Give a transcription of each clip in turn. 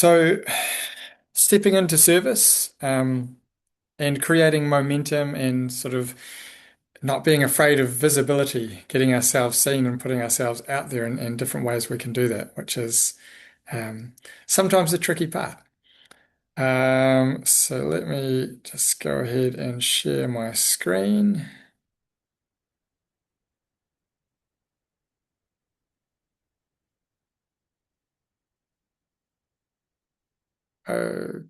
So, stepping into service and creating momentum and sort of not being afraid of visibility, getting ourselves seen and putting ourselves out there in different ways we can do that, which is um, sometimes the tricky part. So let me just go ahead and share my screen. Okay.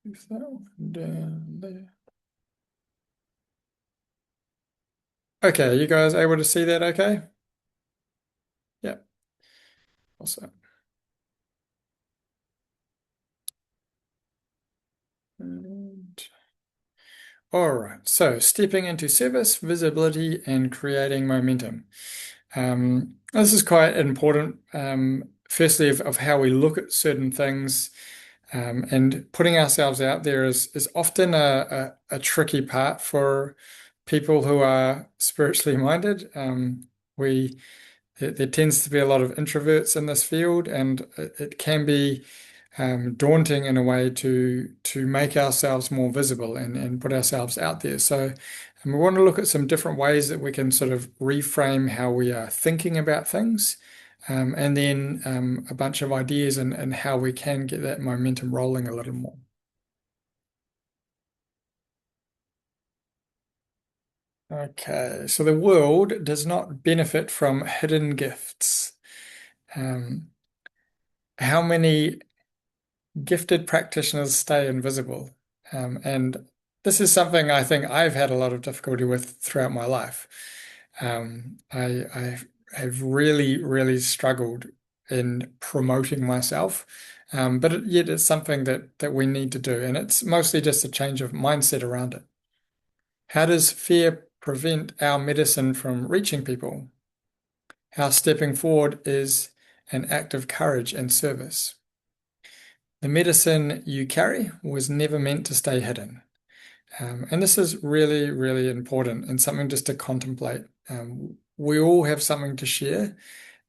Move that one down there. Okay, you guys able to see that okay? Yeah, awesome. And all right, so stepping into service, visibility, and creating momentum. This is quite important, firstly, of how we look at certain things, and putting ourselves out there is often a tricky part for people who are spiritually minded. There tends to be a lot of introverts in this field, and it can be daunting in a way to make ourselves more visible and put ourselves out there. So, we want to look at some different ways that we can sort of reframe how we are thinking about things, and then a bunch of ideas and how we can get that momentum rolling a little more. Okay, so the world does not benefit from hidden gifts. Um, how many gifted practitioners stay invisible? And this is something I think I've had a lot of difficulty with throughout my life. I have really, really struggled in promoting myself, but yet it's something that we need to do, and it's mostly just a change of mindset around it. How does fear prevent our medicine from reaching people? How stepping forward is an act of courage and service. The medicine you carry was never meant to stay hidden. And this is really, really important and something just to contemplate. We all have something to share,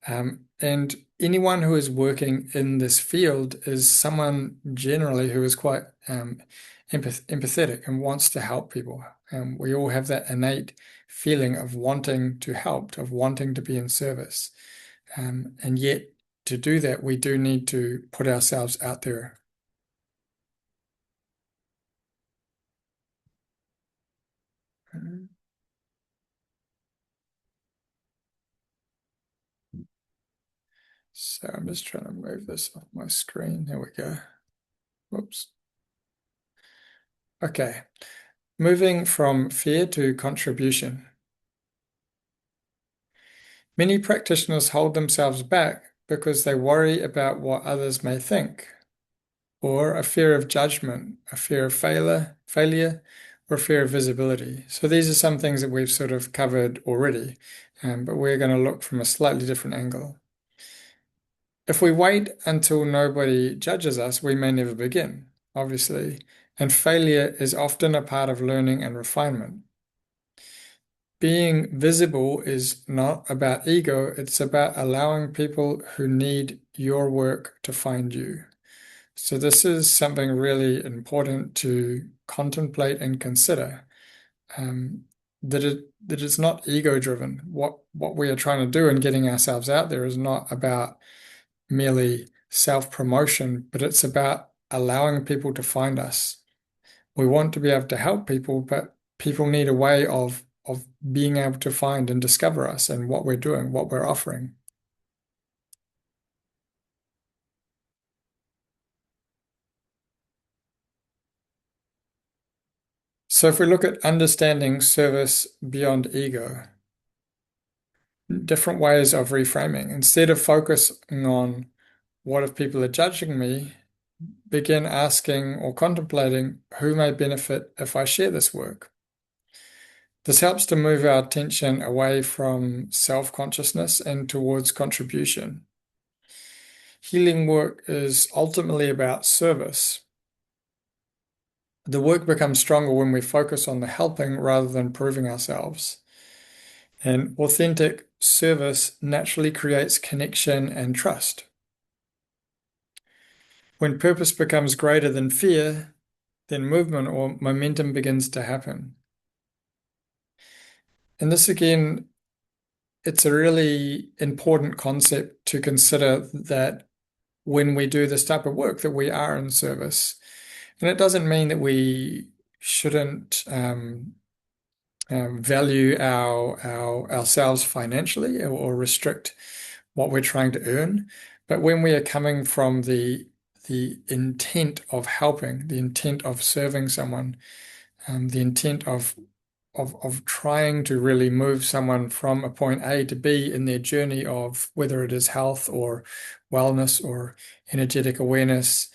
and anyone who is working in this field is someone generally who is quite empathetic and wants to help people. We all have that innate feeling of wanting to help, of wanting to be in service. And yet, to do that, we do need to put ourselves out there. So I'm just trying to move this off my screen. There we go. Whoops. Okay. Moving from fear to contribution. Many practitioners hold themselves back because they worry about what others may think, or a fear of judgment, a fear of failure, or a fear of visibility. So these are some things that we've sort of covered already, but we're going to look from a slightly different angle. If we wait until nobody judges us, we may never begin, obviously, and failure is often a part of learning and refinement. Being visible is not about ego, it's about allowing people who need your work to find you. So, this is something really important to contemplate and consider. That it's not ego driven. What we are trying to do in getting ourselves out there is not about merely self-promotion, but it's about allowing people to find us. We want to be able to help people, but people need a way of being able to find and discover us and what we're doing, what we're offering. So if we look at understanding service beyond ego, different ways of reframing, instead of focusing on what if people are judging me, begin asking or contemplating who may benefit if I share this work. This helps to move our attention away from self-consciousness and towards contribution. Healing work is ultimately about service. The work becomes stronger when we focus on the helping rather than proving ourselves. And authentic service naturally creates connection and trust. When purpose becomes greater than fear, then movement or momentum begins to happen. And this again, it's a really important concept to consider that when we do this type of work, that we are in service. And it doesn't mean that we shouldn't value ourselves financially or restrict what we're trying to earn. But when we are coming from the intent of helping, the intent of serving someone, the intent of trying to really move someone from a point A to B in their journey of whether it is health or wellness or energetic awareness,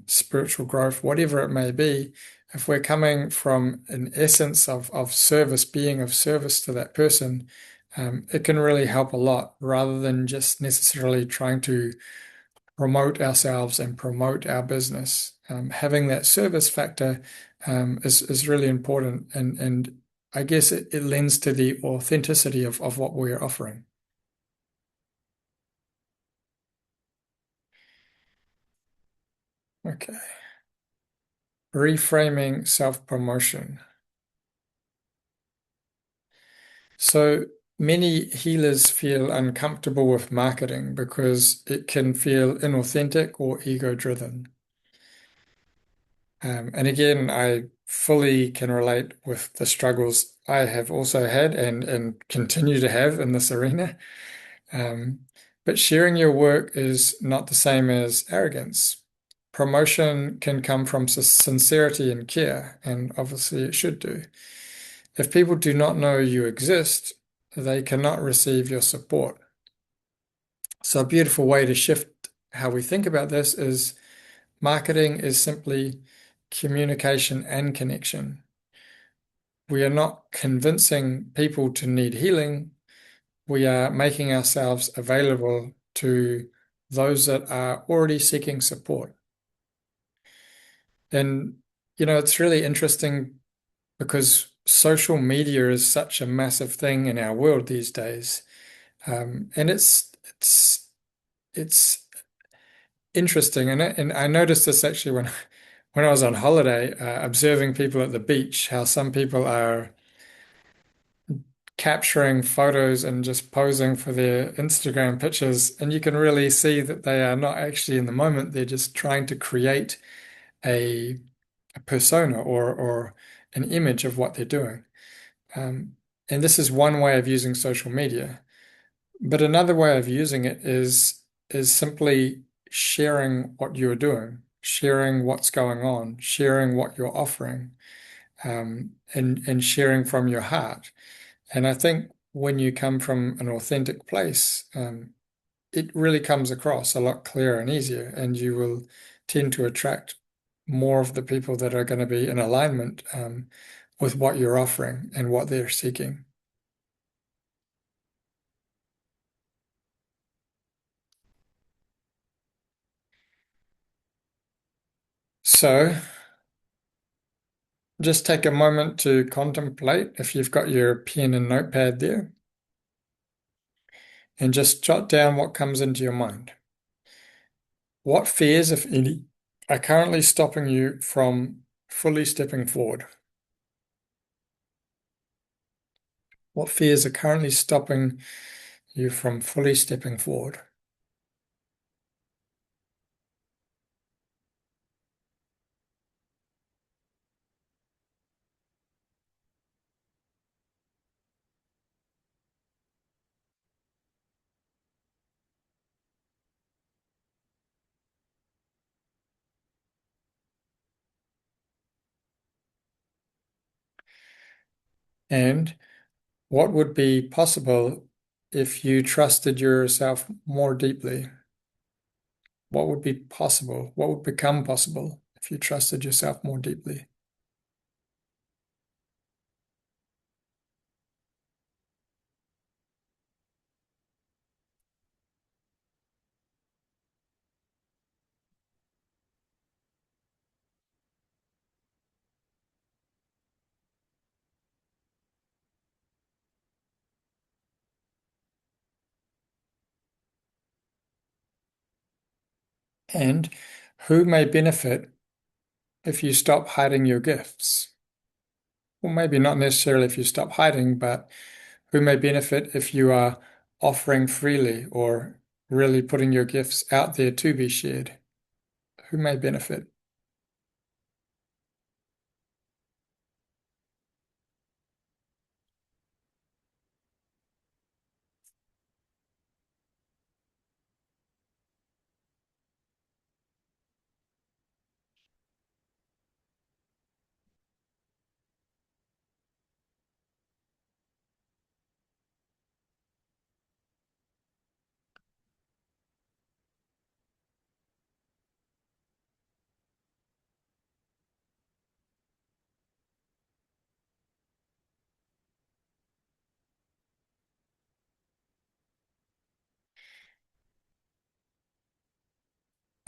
spiritual growth, whatever it may be, if we're coming from an essence of service, being of service to that person, it can really help a lot rather than just necessarily trying to promote ourselves and promote our business. Having that service factor is really important, and I guess it lends to the authenticity of what we're offering. Okay. Reframing self-promotion. So many healers feel uncomfortable with marketing because it can feel inauthentic or ego-driven. And again, I fully can relate with the struggles I have also had and continue to have in this arena. Um, but sharing your work is not the same as arrogance. Promotion can come from sincerity and care, and obviously it should do. If people do not know you exist, they cannot receive your support. So, a beautiful way to shift how we think about this is marketing is simply communication and connection. We are not convincing people to need healing. We are making ourselves available to those that are already seeking support. And, it's really interesting because social media is such a massive thing in our world these days. And it's interesting. And I noticed this actually when I was on holiday, observing people at the beach, how some people are capturing photos and just posing for their Instagram pictures. And you can really see that they are not actually in the moment. They're just trying to create a, a persona or an image of what they're doing. Um, and this is one way of using social media. But another way of using it is simply sharing what you're doing, sharing what's going on, sharing what you're offering, and sharing from your heart. And I think when you come from an authentic place, it really comes across a lot clearer and easier, and you will tend to attract more of the people that are going to be in alignment, with what you're offering and what they're seeking. So just take a moment to contemplate if you've got your pen and notepad there, and just jot down what comes into your mind. What fears, if any, are currently stopping you from fully stepping forward? What fears are currently stopping you from fully stepping forward? And what would be possible if you trusted yourself more deeply? What would be possible? What would become possible if you trusted yourself more deeply? And Who may benefit if you stop hiding your gifts? Well, maybe not necessarily if you stop hiding, but who may benefit if you are offering freely or really putting your gifts out there to be shared? Who may benefit?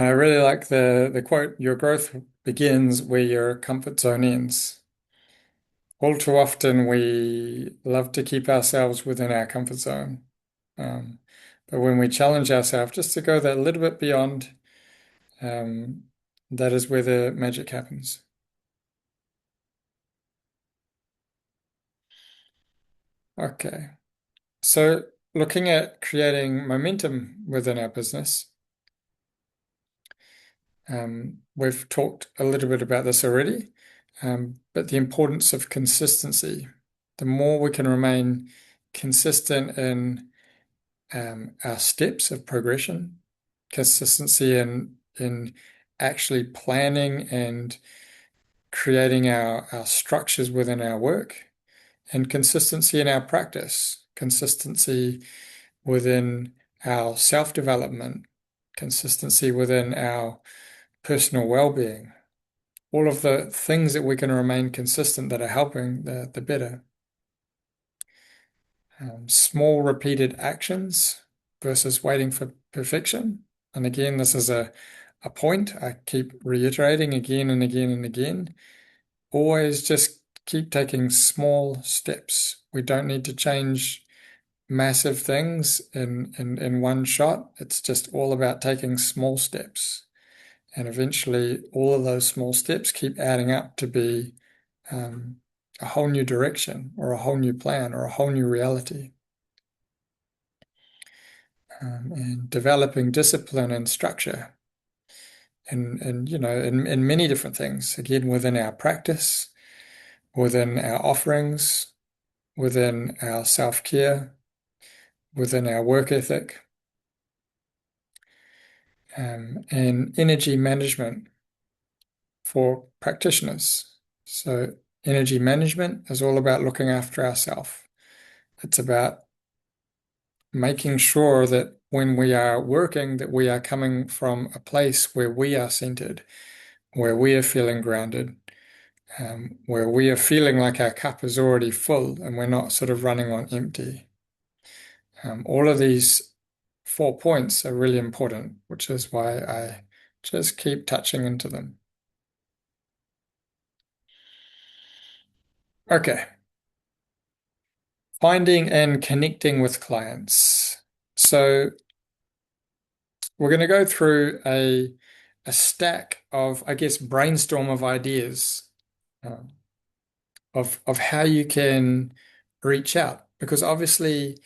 I really like the quote, your growth begins where your comfort zone ends. All too often, we love to keep ourselves within our comfort zone. Um, but when we challenge ourselves just to go that little bit beyond, um, that is where the magic happens. Okay. So, looking at creating momentum within our business, we've talked a little bit about this already, but the importance of consistency. The more we can remain consistent in our steps of progression, consistency in actually planning and creating our structures within our work, and consistency in our practice, consistency within our self-development, consistency within our personal well-being. All of the things that we can remain consistent that are helping, the better. Small repeated actions versus waiting for perfection. And again, this is a point I keep reiterating again and again and again. Always just keep taking small steps. We don't need to change massive things in one shot. It's just all about taking small steps. And eventually, all of those small steps keep adding up to be um, a whole new direction or a whole new plan or a whole new reality. And developing discipline and structure and in many different things, again, within our practice, within our offerings, within our self-care, within our work ethic, and energy management for practitioners. So energy management is all about looking after ourselves. It's about making sure that when we are working, that we are coming from a place where we are centered, where we are feeling grounded, where we are feeling like our cup is already full and we're not sort of running on empty. All of these 4 points are really important, which is why I just keep touching into them. Okay, finding and connecting with clients. So we're going to go through a stack of, I guess, brainstorm of ideas uh, of how you can reach out. Because obviously,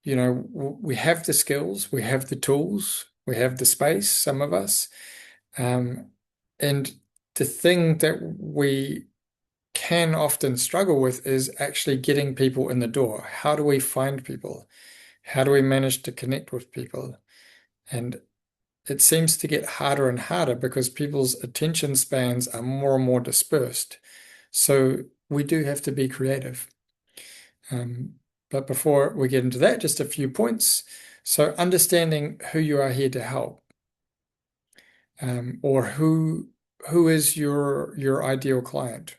we have the skills, we have the tools, we have the space, some of us. Um, and the thing that we can often struggle with is actually getting people in the door. How do we find people? How do we manage to connect with people? And it seems to get harder and harder because people's attention spans are more and more dispersed. So we do have to be creative. But before we get into that, just a few points. So understanding who you are here to help, or who is your ideal client,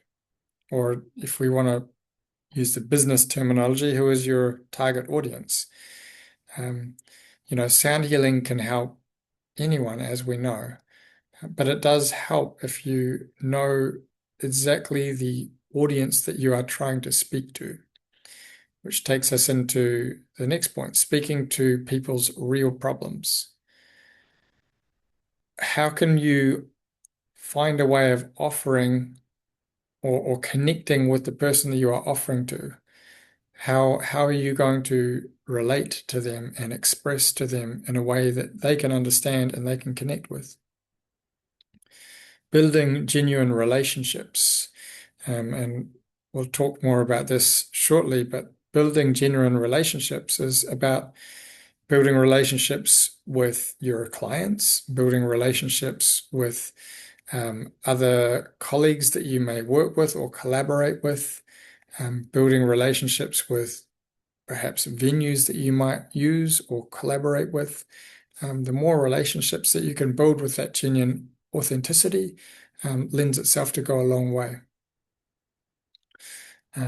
or if we want to use the business terminology, who is your target audience? Um, sound healing can help anyone, as we know, but it does help if you know exactly the audience that you are trying to speak to, which takes us into the next point, speaking to people's real problems. how can you find a way of offering or connecting with the person that you are offering to? How are you going to relate to them and express to them in a way that they can understand and they can connect with? Building genuine relationships. And we'll talk more about this shortly, but building genuine relationships is about building relationships with your clients, building relationships with other colleagues that you may work with or collaborate with, building relationships with perhaps venues that you might use or collaborate with. The more relationships that you can build with that genuine authenticity lends itself to go a long way.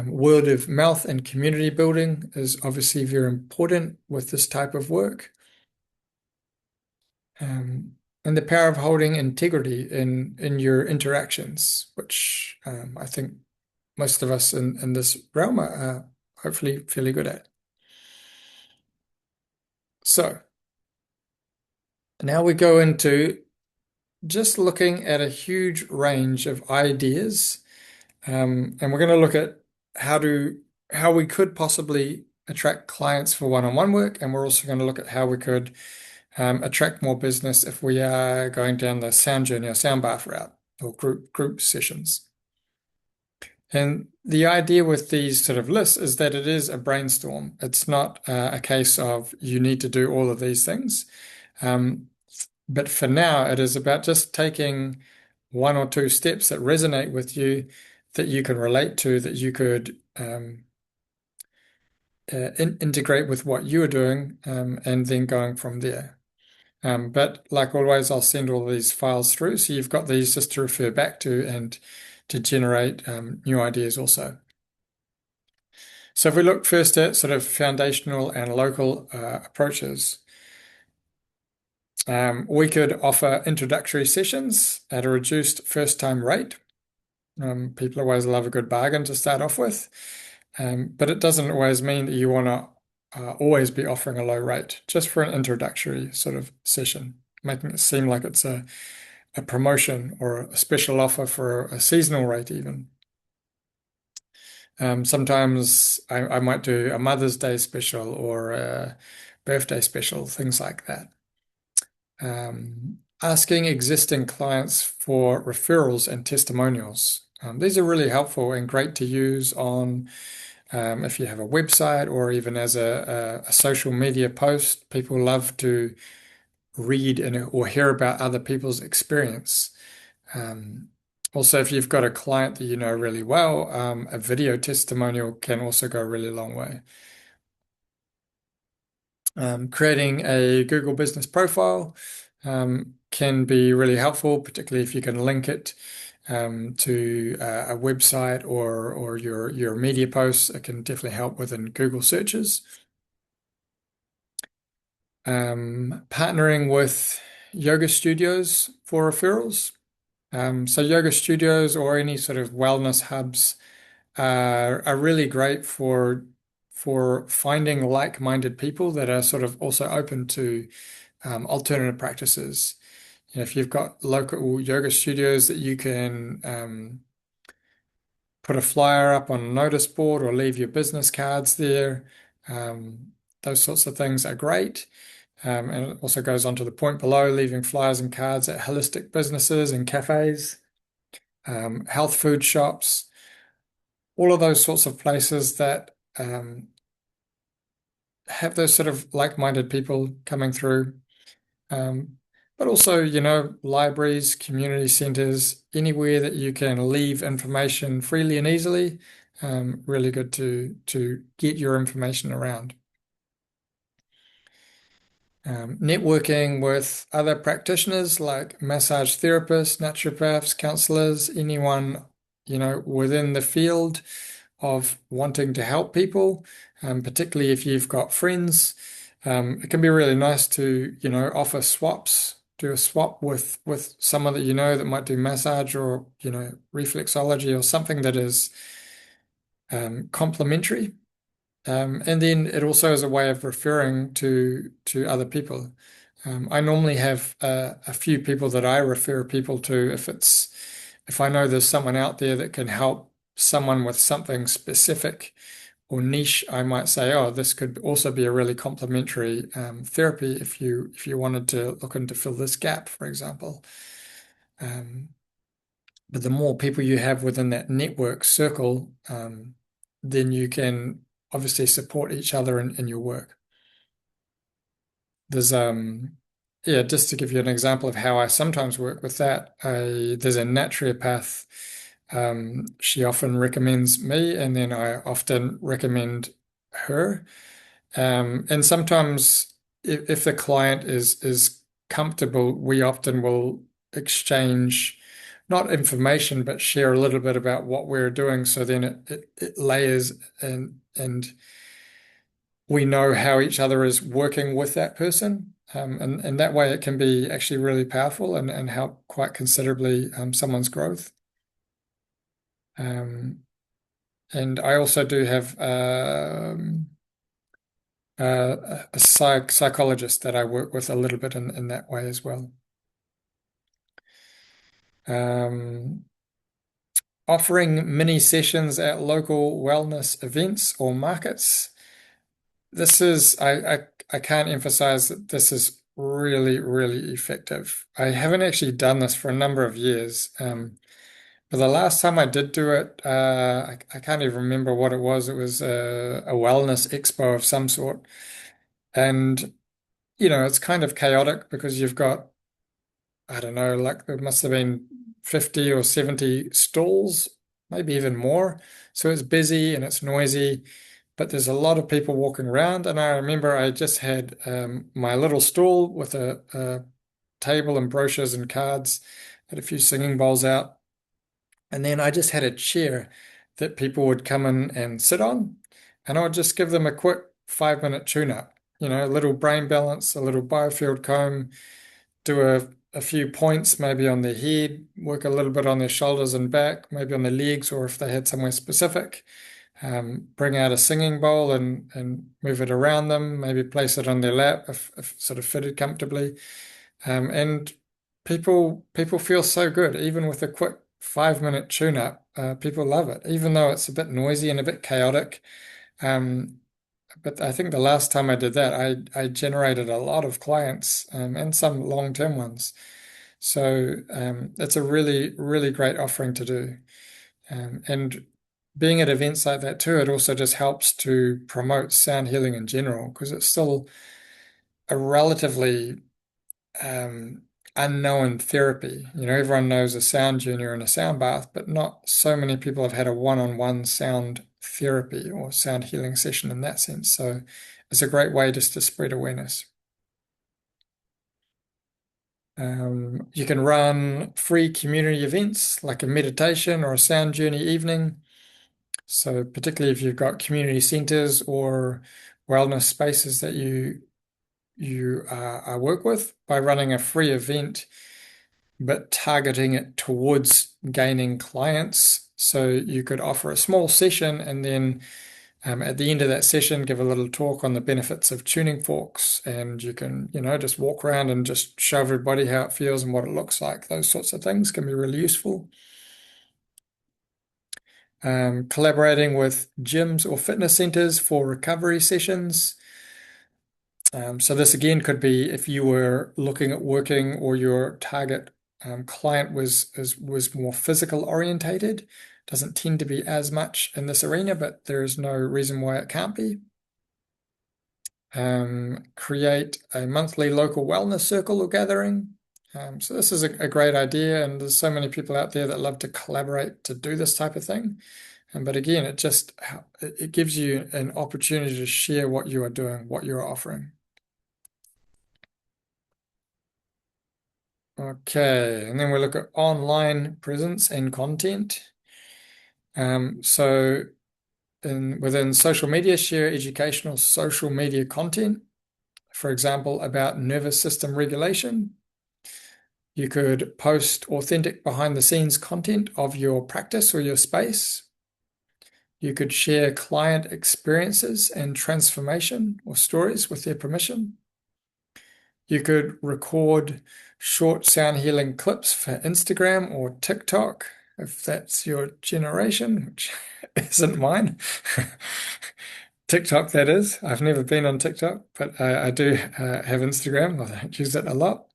Word of mouth and community building is obviously very important with this type of work. And the power of holding integrity in your interactions, which I think most of us in this realm are hopefully fairly good at. So now we go into just looking at a huge range of ideas, and we're going to look at how we could possibly attract clients for one-on-one work, and we're also going to look at how we could attract more business if we are going down the sound journey or sound bath route or group sessions. And the idea with these sort of lists is that it is a brainstorm. It's not a case of you need to do all of these things. But for now, it is about just taking one or two steps that resonate with you, that you can relate to, that you could integrate with what you are doing, and then going from there. But like always, I'll send all these files through, so you've got these just to refer back to and to generate new ideas also. So if we look first at sort of foundational and local approaches, we could offer introductory sessions at a reduced first-time rate. People always love a good bargain to start off with, but it doesn't always mean that you want to always be offering a low rate, just for an introductory sort of session, making it seem like it's a promotion or a special offer for a seasonal rate even. Sometimes I might do a Mother's Day special or a birthday special, things like that. Asking existing clients for referrals and testimonials. These are really helpful and great to use on if you have a website or even as a social media post. People love to read or hear about other people's experience. Also, if you've got a client that you know really well, a video testimonial can also go a really long way. Creating a Google Business profile can be really helpful, particularly if you can link it to a website or your media posts. It can definitely help within Google searches. Partnering with yoga studios for referrals. So yoga studios or any sort of wellness hubs are really great for finding like-minded people that are sort of also open to alternative practices. You know, if you've got local yoga studios that you can put a flyer up on a notice board or leave your business cards there, those sorts of things are great. And it also goes on to the point below, leaving flyers and cards at holistic businesses and cafes, health food shops, all of those sorts of places that have those sort of like-minded people coming through. But also, you know, libraries, community centers, anywhere that you can leave information freely and easily, really good to get your information around. Networking with other practitioners like massage therapists, naturopaths, counselors, anyone, you know, within the field of wanting to help people, particularly if you've got friends. It can be really nice to, you know, offer swaps, do a swap with someone that you know that might do massage or, you know, reflexology or something that is complementary. And then it also is a way of referring to other people. I normally have a few people that I refer people to if I know there's someone out there that can help someone with something specific or niche, I might say, oh, this could also be a really complementary therapy if you wanted to look into fill this gap, for example. Um, but the more people you have within that network circle, then you can obviously support each other in your work. There's yeah, just to give you an example of how I sometimes work with that, there's a naturopath. She often recommends me, and then I often recommend her. And sometimes, if the client is comfortable, we often will exchange not information, but share a little bit about what we're doing. So then it layers and we know how each other is working with that person. And that way it can be actually really powerful and help quite considerably someone's growth. Um, and I also do have a psychologist that I work with a little bit in that way as well. Um, Offering mini sessions at local wellness events or markets. This is, I can't emphasize that this is really, really effective. I haven't actually done this for a number of years. But the last time I did do it, I can't even remember what it was. It was a wellness expo of some sort. And, it's kind of chaotic because you've got, I don't know, like there must have been 50 or 70 stalls, maybe even more. So it's busy and it's noisy, but there's a lot of people walking around. And I remember I just had my little stall with a table and brochures and cards, had a few singing bowls out. And then I just had a chair that people would come in and sit on. And I would just give them a quick 5 minute tune up, a little brain balance, a little biofield comb, do a few points maybe on their head, work a little bit on their shoulders and back, maybe on their legs, or if they had somewhere specific. Bring out a singing bowl and move it around them, maybe place it on their lap if sort of fitted comfortably. And people feel so good, even with a quick 5 minute tune up. People love it, even though it's a bit noisy and a bit chaotic. Um, but I think the last time I did that, I generated a lot of clients and some long-term ones. So it's a really, really great offering to do. And being at events like that too, it also just helps to promote sound healing in general because it's still a relatively um, unknown therapy. Everyone knows a sound junior and a sound bath, but not so many people have had a one-on-one sound therapy or sound healing session in that sense. So it's a great way just to spread awareness. You can run free community events like a meditation or a sound journey evening. So particularly if you've got community centers or wellness spaces that you work with, by running a free event, but targeting it towards gaining clients. So you could offer a small session and then at the end of that session, give a little talk on the benefits of tuning forks. And you can, just walk around and just show everybody how it feels and what it looks like. Those sorts of things can be really useful. Collaborating with gyms or fitness centers for recovery sessions. So this again could be if you were looking at working or your target client was more physical orientated. Doesn't tend to be as much in this arena, but there is no reason why it can't be. Create a monthly local wellness circle or gathering. So this is a great idea, and there's so many people out there that love to collaborate to do this type of thing. But again, it gives you an opportunity to share what you are doing, what you're offering. Okay, and then we look at online presence and content. So within social media, share educational social media content, for example, about nervous system regulation. You could post authentic behind the scenes content of your practice or your space. You could share client experiences and transformation or stories with their permission. You could record short sound healing clips for Instagram or TikTok, if that's your generation, which isn't mine. TikTok, that is. I've never been on TikTok, but I do have Instagram. I don't use it a lot.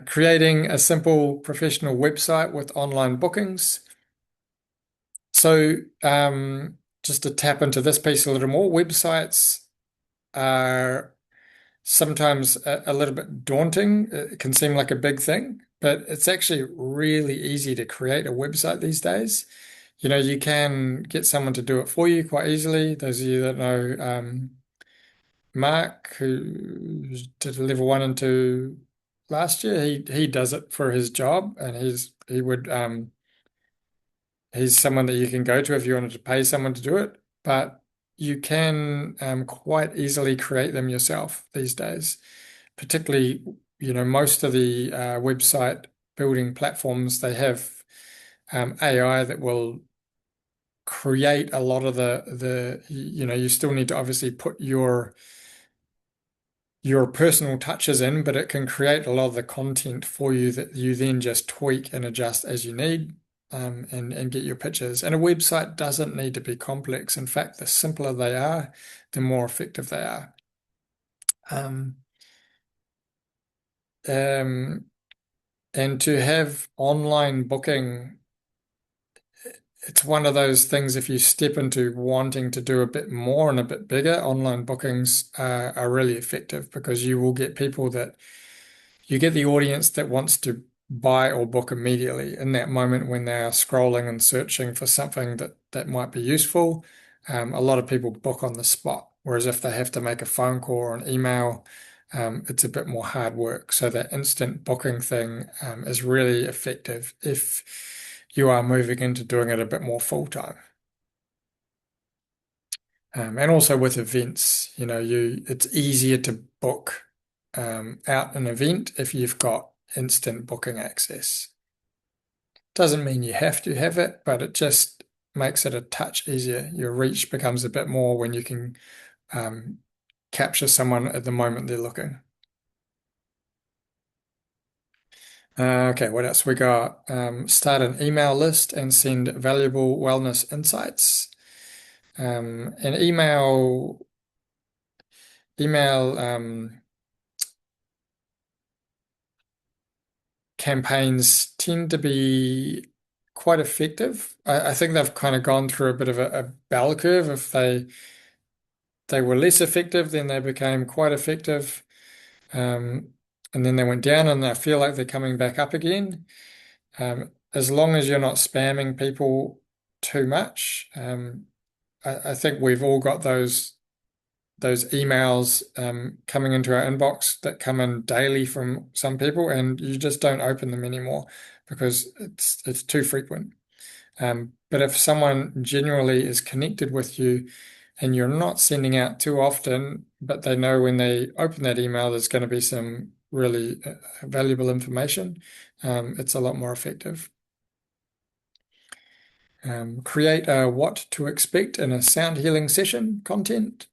Creating a simple professional website with online bookings. So, just to tap into this piece a little more, websites are sometimes a little bit daunting. It can seem like a big thing, but it's actually really easy to create a website these days. You can get someone to do it for you quite easily. Those of you that know Mark, who did level 1 and 2 last year, he does it for his job, and he's someone that you can go to if you wanted to pay someone to do it. But you can quite easily create them yourself these days. Particularly, most of the website building platforms, they have AI that will create a lot of you still need to obviously put your personal touches in, but it can create a lot of the content for you that you then just tweak and adjust as you need, and get your pictures. And a website doesn't need to be complex. In fact, the simpler they are, the more effective they are. Um, um, and to have online booking, it's one of those things, if you step into wanting to do a bit more and a bit bigger, online bookings are really effective because you get the audience that wants to buy or book immediately in that moment when they are scrolling and searching for something that might be useful. A lot of people book on the spot, whereas if they have to make a phone call or an email, it's a bit more hard work. So that instant booking thing is really effective if you are moving into doing it a bit more full time. And also with events, it's easier to book out an event if you've got instant booking access. Doesn't mean you have to have it, but it just makes it a touch easier. Your reach becomes a bit more when you can um, capture someone at the moment they're looking. Okay, what else we got? Start an email list and send valuable wellness insights. An email campaigns tend to be quite effective. I think they've kind of gone through a bit of a bell curve. If they were less effective, then they became quite effective. Um, and then they went down and I feel like they're coming back up again. As long as you're not spamming people too much, I think we've all got those emails coming into our inbox that come in daily from some people, and you just don't open them anymore because it's too frequent. But if someone genuinely is connected with you and you're not sending out too often, but they know when they open that email, there's going to be some really valuable information, it's a lot more effective. Create a what to expect in a sound healing session content.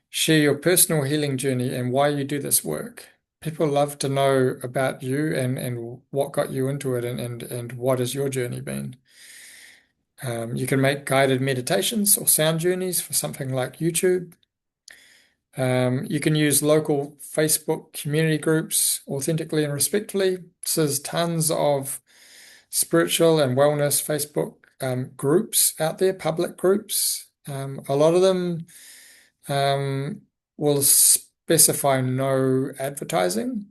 Share your personal healing journey and why you do this work. People love to know about you and what got you into it and what has your journey been. You can make guided meditations or sound journeys for something like YouTube. You can use local Facebook community groups authentically and respectfully. So there's tons of spiritual and wellness Facebook groups out there, public groups. A lot of them um, will specify no advertising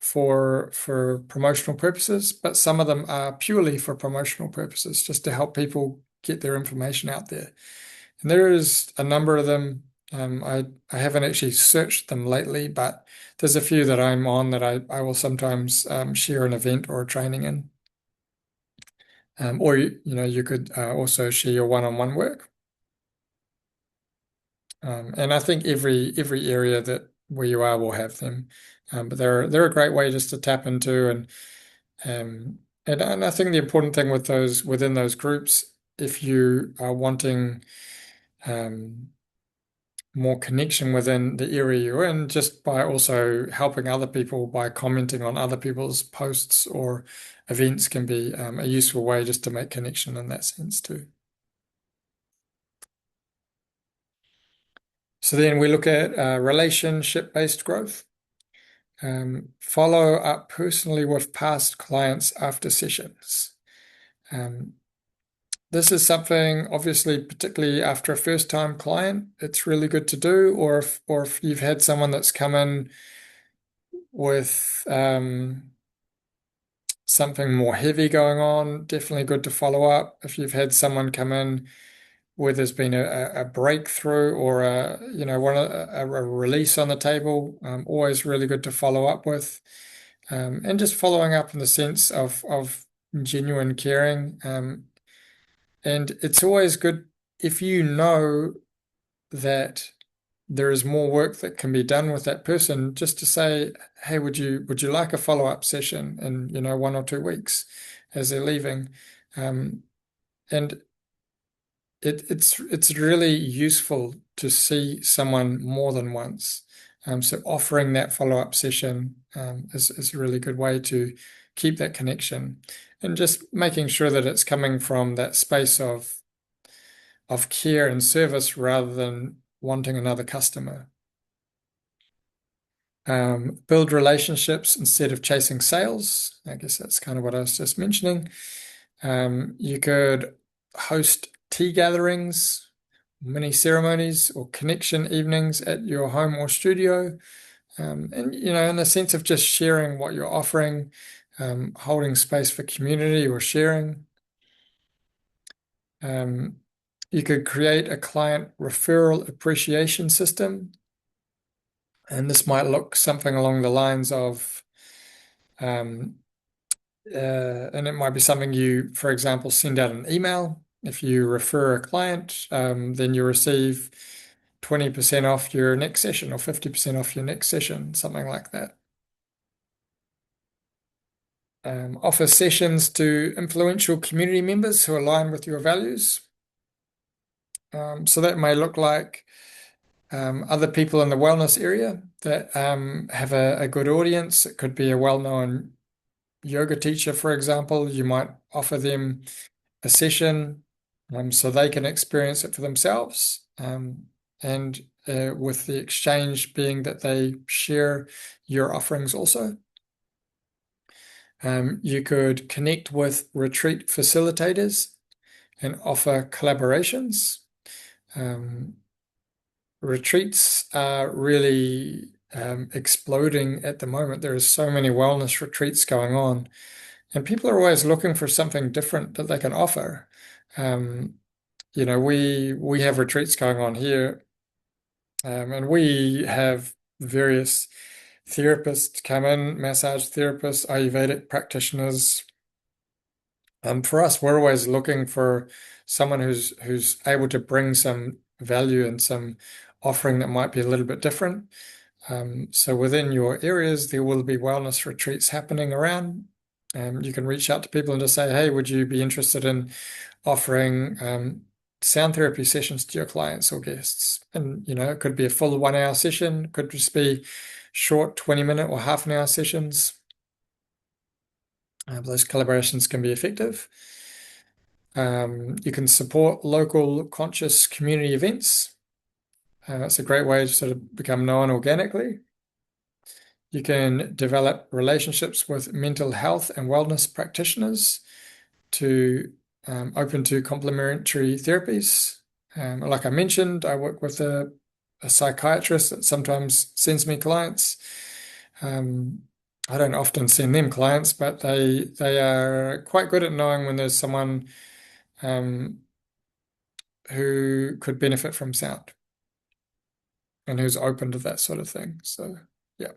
for promotional purposes, but some of them are purely for promotional purposes, just to help people get their information out there. And there is a number of them. I haven't actually searched them lately, but there's a few that I'm on that I will sometimes share an event or a training in. Or you could also share your one-on-one work. And I think every area that where you are will have them. But they're a great way just to tap into um, and I think the important thing with those within those groups, if you are wanting um, more connection within the area you're in just by also helping other people by commenting on other people's posts or events can be a useful way just to make connection in that sense too. So then we look at relationship-based growth. Follow up personally with past clients after sessions. Um, this is something, obviously, particularly after a first-time client, it's really good to do. Or if you've had someone that's come in with something more heavy going on, definitely good to follow up. If you've had someone come in where there's been a breakthrough or a release on the table, always really good to follow up with. And just following up in the sense of genuine caring. And it's always good if you know that there is more work that can be done with that person, just to say, hey, would you like a follow-up session in, 1 or 2 weeks as they're leaving? And it's really useful to see someone more than once. So offering that follow-up session is a really good way to keep that connection and just making sure that it's coming from that space of care and service rather than wanting another customer. Build relationships instead of chasing sales. I guess that's kind of what I was just mentioning. You could host tea gatherings, mini ceremonies, or connection evenings at your home or studio. And, in the sense of just sharing what you're offering, holding space for community or sharing. You could create a client referral appreciation system. And this might look something along the lines of, and it might be something you, for example, send out an email. If you refer a client, then you receive 20% off your next session or 50% off your next session, something like that. Offer sessions to influential community members who align with your values. So that may look like other people in the wellness area that have a good audience. It could be a well-known yoga teacher, for example. You might offer them a session so they can experience it for themselves. And with the exchange being that they share your offerings also. You could connect with retreat facilitators and offer collaborations. Retreats are really exploding at the moment. There are so many wellness retreats going on, and people are always looking for something different that they can offer. We have retreats going on here, and we have various therapists come in, massage therapists, Ayurvedic practitioners. For us, we're always looking for someone who's able to bring some value and some offering that might be a little bit different. So within your areas, there will be wellness retreats happening around. You can reach out to people and just say, hey, would you be interested in offering sound therapy sessions to your clients or guests? And, it could be a full 1 hour session, could just be short 20-minute or half an hour sessions. Those collaborations can be effective. You can support local conscious community events. That's a great way to sort of become known organically. You can develop relationships with mental health and wellness practitioners to open to complementary therapies. Like I mentioned, I work with a psychiatrist that sometimes sends me clients. I don't often send them clients, but they are quite good at knowing when there's someone who could benefit from sound and who's open to that sort of thing. So, yeah,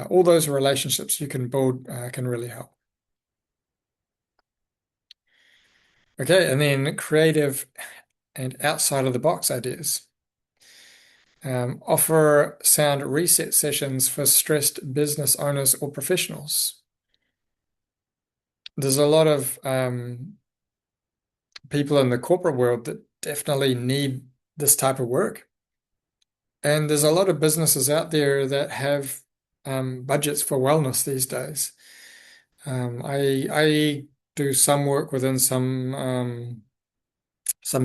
all those relationships you can build can really help. Okay, and then creative and outside of the box ideas. Offer sound reset sessions for stressed business owners or professionals. There's a lot of people in the corporate world that definitely need this type of work. And there's a lot of businesses out there that have budgets for wellness these days. I do some work within some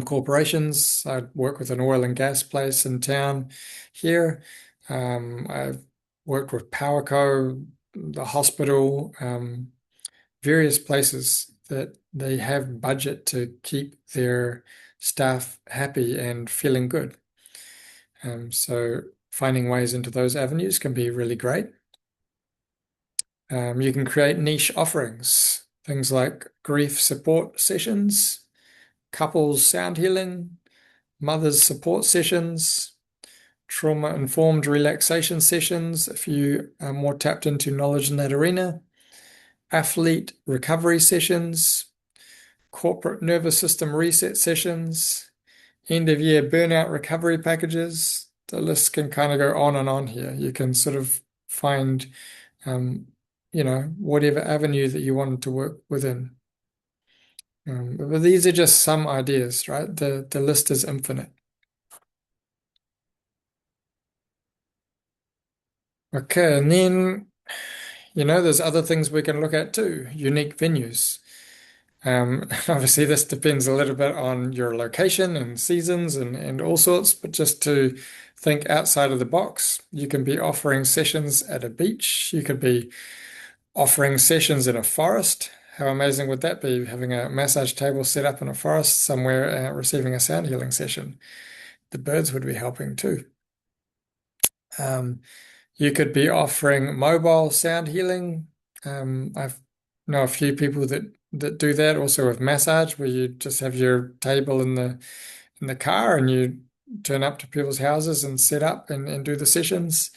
corporations. I work with an oil and gas place in town here. I've worked with PowerCo, the hospital, various places that they have budget to keep their staff happy and feeling good. So finding ways into those avenues can be really great. You can create niche offerings, things like grief support sessions, couples sound healing, mothers support sessions, trauma-informed relaxation sessions, if you are more tapped into knowledge in that arena, athlete recovery sessions, corporate nervous system reset sessions, end of year burnout recovery packages. The list can kind of go on and on here. You can sort of find, um, whatever avenue that you wanted to work within. But these are just some ideas, right? The list is infinite. Okay, and then, there's other things we can look at too, unique venues. Obviously, this depends a little bit on your location and seasons and all sorts, but just to think outside of the box, you can be offering sessions at a beach. You could be offering sessions in a forest. How amazing would that be, having a massage table set up in a forest somewhere, receiving a sound healing session? The birds would be helping too. Um, you could be offering mobile sound healing. I know a few people that do that also with massage, where you just have your table in the car and you turn up to people's houses and set up and do the sessions.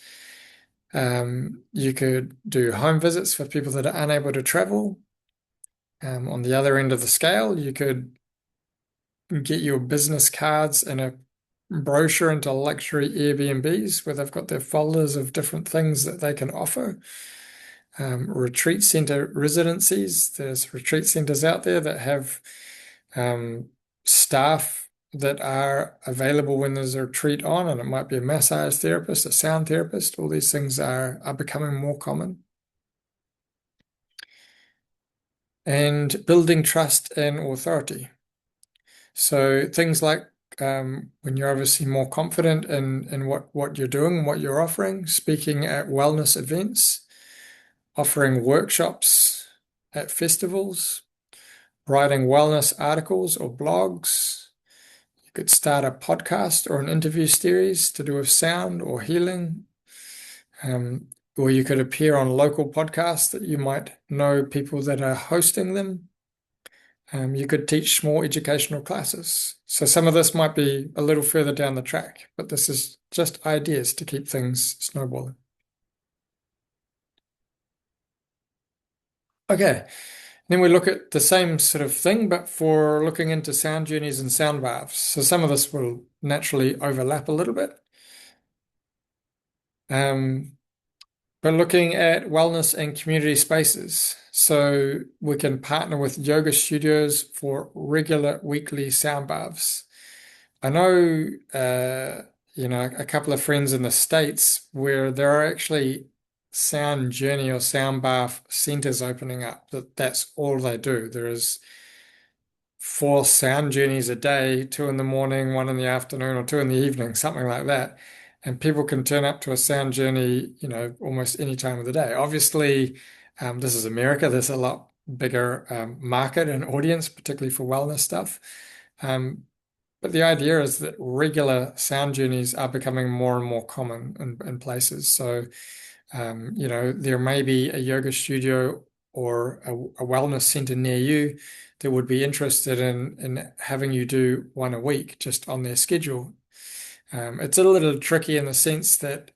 You could do home visits for people that are unable to travel. On the other end of the scale, you could get your business cards and a brochure into luxury Airbnbs where they've got their folders of different things that they can offer. Retreat center residencies. There's retreat centers out there that have staff that are available when there's a retreat on, and it might be a massage therapist, a sound therapist. All these things are becoming more common. And building trust and authority. So things like when you're obviously more confident in what you're doing and what you're offering, speaking at wellness events, offering workshops at festivals, writing wellness articles or blogs. You could start a podcast or an interview series to do with sound or healing. Or you could appear on local podcasts that you might know people that are hosting them. You could teach small educational classes. So some of this might be a little further down the track, but this is just ideas to keep things snowballing. Okay, then we look at the same sort of thing, but for looking into sound journeys and sound baths. So some of this will naturally overlap a little bit. Um, but looking at wellness and community spaces. So we can partner with yoga studios for regular weekly sound baths. I know, a couple of friends in the States where there are actually sound journey or sound bath centers opening up. That's all they do. There is 4 sound journeys a day, 2 in the morning, 1 in the afternoon, or 2 in the evening, something like that. And people can turn up to a sound journey, almost any time of the day. Obviously, this is America. There's a lot bigger market and audience, particularly for wellness stuff. But the idea is that regular sound journeys are becoming more and more common in places. So, there may be a yoga studio or a wellness center near you that would be interested in having you do one a week just on their schedule. It's a little tricky in the sense that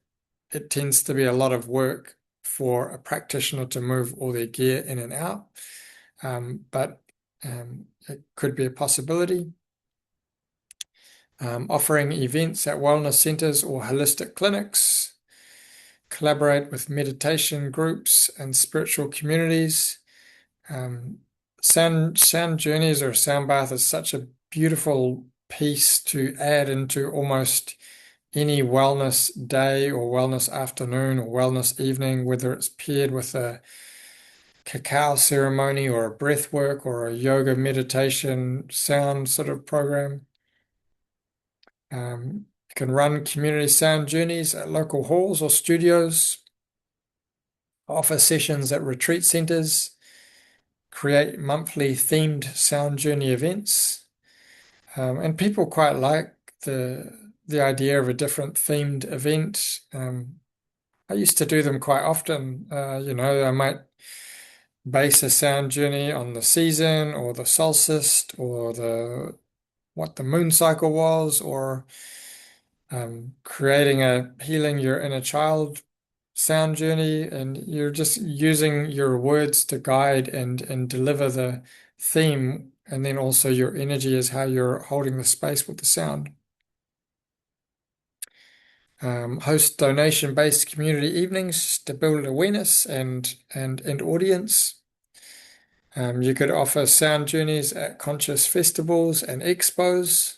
it tends to be a lot of work for a practitioner to move all their gear in and out. But it could be a possibility. Offering events at wellness centers or holistic clinics, collaborate with meditation groups and spiritual communities. Sound journeys or sound bath is such a beautiful piece to add into almost any wellness day or wellness afternoon or wellness evening, whether it's paired with a cacao ceremony or a breath work or a yoga meditation sound sort of program. You can run community sound journeys at local halls or studios, offer sessions at retreat centers, create monthly themed sound journey events. And people quite like the idea of a different themed event. I used to do them quite often. I might base a sound journey on the season or the solstice or the what the moon cycle was, or creating a healing your inner child sound journey, and you're just using your words to guide and deliver the theme, and then also your energy is how you're holding the space with the sound. Host donation-based community evenings to build awareness and audience. You could offer sound journeys at conscious festivals and expos.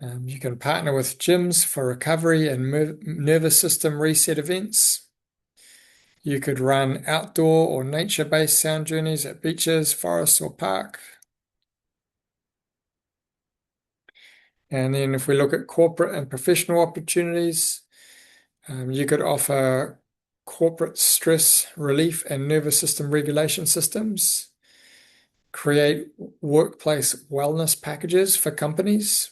You can partner with gyms for recovery and nervous system reset events. You could run outdoor or nature-based sound journeys at beaches, forests, or park. And then if we look at corporate and professional opportunities, you could offer corporate stress relief and nervous system regulation systems, create workplace wellness packages for companies,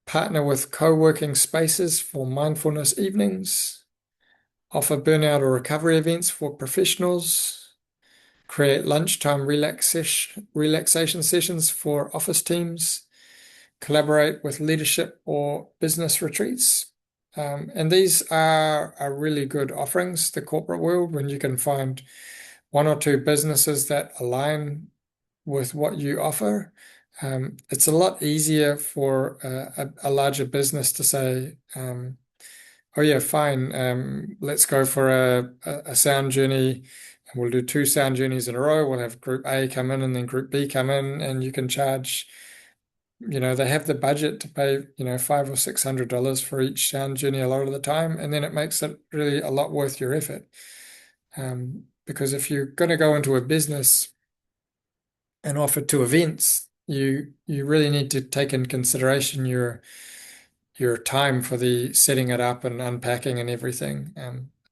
partner with co-working spaces for mindfulness evenings, offer burnout or recovery events for professionals, create lunchtime relaxation sessions for office teams, collaborate with leadership or business retreats. And these are really good offerings, the corporate world, when you can find one or two businesses that align with what you offer. It's a lot easier for a larger business to say, oh yeah, fine, let's go for a sound journey. And we'll do two sound journeys in a row. We'll have group A come in and then group B come in, and you can charge, they have the budget to pay, $500 or $600 for each sound journey a lot of the time, and then it makes it really a lot worth your effort. Because if you're going to go into a business and offer two events, you really need to take in consideration your time for the setting it up and unpacking and everything.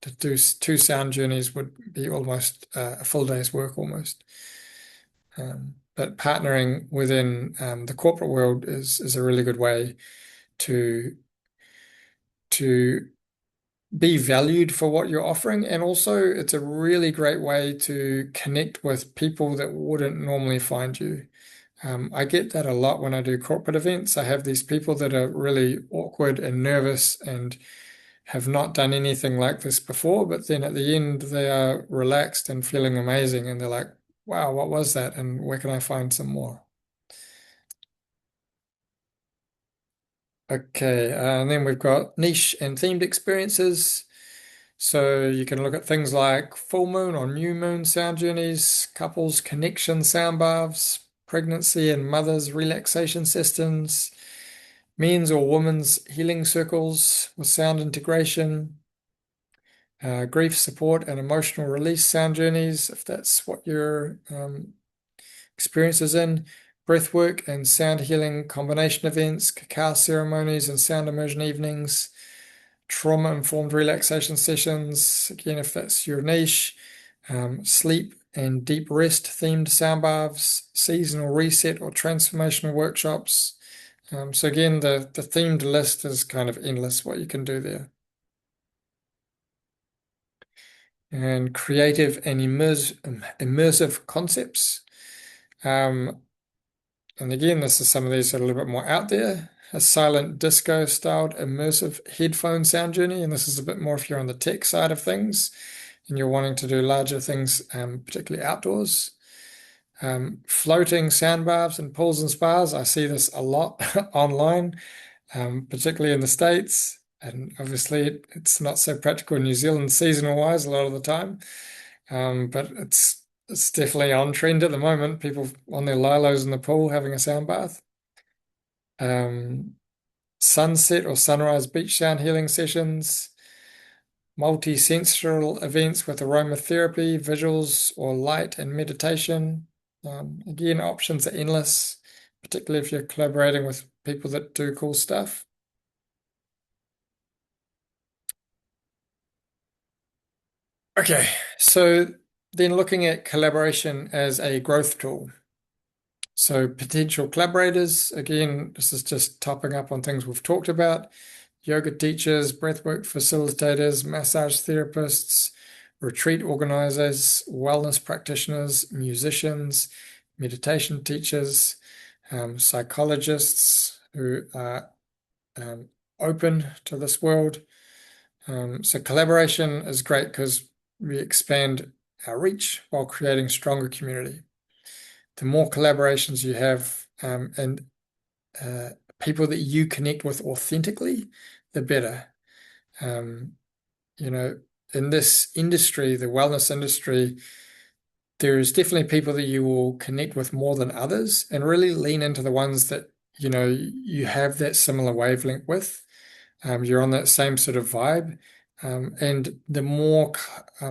To do two sound journeys would be almost a full day's work almost. But partnering within the corporate world is a really good way to to be valued for what you're offering, and also it's a really great way to connect with people that wouldn't normally find you. I get that a lot when I do corporate events. I have these people that are really awkward and nervous and have not done anything like this before, but then at the end they are relaxed and feeling amazing, and they're like, wow, what was that? And where can I find some more? Okay, and then we've got niche and themed experiences. So you can look at things like full moon or new moon sound journeys, couples connection sound baths, pregnancy and mothers relaxation systems, men's or women's healing circles with sound integration, grief support and emotional release sound journeys, if that's what your experience is in, breathwork and sound healing combination events, cacao ceremonies and sound immersion evenings, trauma-informed relaxation sessions, again, if that's your niche, sleep and deep rest themed sound baths, seasonal reset or transformational workshops. So again, the themed list is kind of endless what you can do there. And creative and immersive concepts. And again, this is some of these that are a little bit more out there. A silent disco styled immersive headphone sound journey. And this is a bit more if you're on the tech side of things and you're wanting to do larger things, particularly outdoors. Floating sound baths and pools and spas. I see this a lot online, particularly in the States. And obviously, it's not so practical in New Zealand seasonal wise a lot of the time. But it's definitely on trend at the moment. People on their lilos in the pool having a sound bath. Um, sunset or sunrise beach sound healing sessions, multi-sensorial events with aromatherapy, visuals, or light and meditation. Again, options are endless, particularly if you're collaborating with people that do cool stuff. Okay, so then looking at collaboration as a growth tool. So potential collaborators, again, this is just topping up on things we've talked about. Yoga teachers, breathwork facilitators, massage therapists, retreat organizers, wellness practitioners, musicians, meditation teachers, psychologists who are um, open to this world. So collaboration is great because we expand our reach while creating stronger community. The more collaborations you have and uh, people that you connect with authentically, the better. Um, you know, in this industry, the wellness industry, there's definitely people that you will connect with more than others and really lean into the ones that, you have that similar wavelength with. You're on that same sort of vibe. And the more